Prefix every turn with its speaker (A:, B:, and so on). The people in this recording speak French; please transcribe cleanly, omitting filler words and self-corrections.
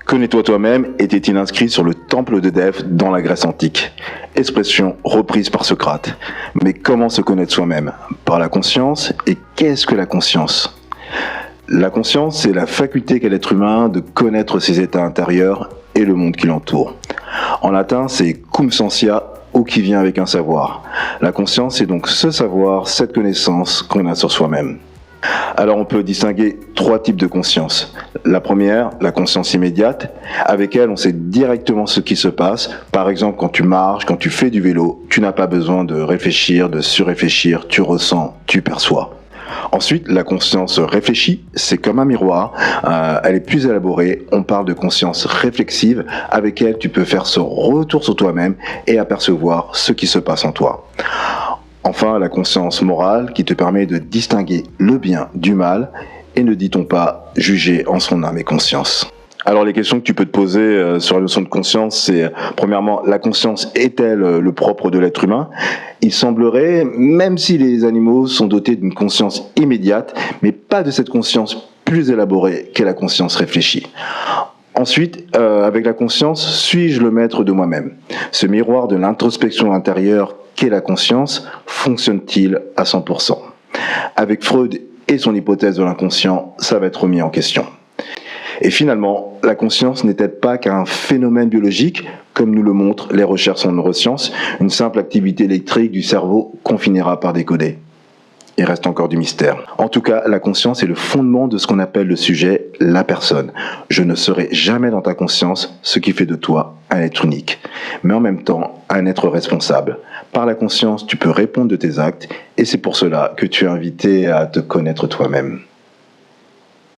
A: Connais-toi toi-même était-il inscrit sur le temple de Delphes dans la Grèce antique. Expression reprise par Socrate. Mais comment se connaître soi-même? Par la conscience. Et qu'est-ce que la conscience? La conscience, c'est la faculté qu'a l'être humain de connaître ses états intérieurs et le monde qui l'entoure. En latin, c'est cum sentia, ou qui vient avec un savoir. La conscience, c'est donc ce savoir, cette connaissance qu'on a sur soi-même. Alors on peut distinguer trois types de conscience. La première, la conscience immédiate, avec elle on sait directement ce qui se passe. Par exemple, quand tu marches, quand tu fais du vélo, tu n'as pas besoin de réfléchir, de surréfléchir, tu ressens, tu perçois. Ensuite, la conscience réfléchie, c'est comme un miroir, elle est plus élaborée, on parle de conscience réflexive, avec elle tu peux faire ce retour sur toi-même et apercevoir ce qui se passe en toi. Enfin, la conscience morale qui te permet de distinguer le bien du mal et ne dit-on pas juger en son âme et conscience. Alors les questions que tu peux te poser sur la notion de conscience, c'est premièrement, la conscience est-elle le propre de l'être humain? Il semblerait, même si les animaux sont dotés d'une conscience immédiate, mais pas de cette conscience plus élaborée qu'est la conscience réfléchie. Ensuite, avec la conscience, suis-je le maître de moi-même? Ce miroir de l'introspection intérieure qu'est la conscience fonctionne-t-il à 100%? Avec Freud et son hypothèse de l'inconscient, ça va être remis en question. Et finalement, la conscience n'est-elle pas qu'un phénomène biologique, comme nous le montrent les recherches en neurosciences, une simple activité électrique du cerveau qu'on finira par décoder? Il reste encore du mystère. En tout cas, la conscience est le fondement de ce qu'on appelle le sujet, la personne. Je ne serai jamais dans ta conscience ce qui fait de toi un être unique, mais en même temps un être responsable. Par la conscience, tu peux répondre de tes actes et c'est pour cela que tu es invité à te connaître toi-même.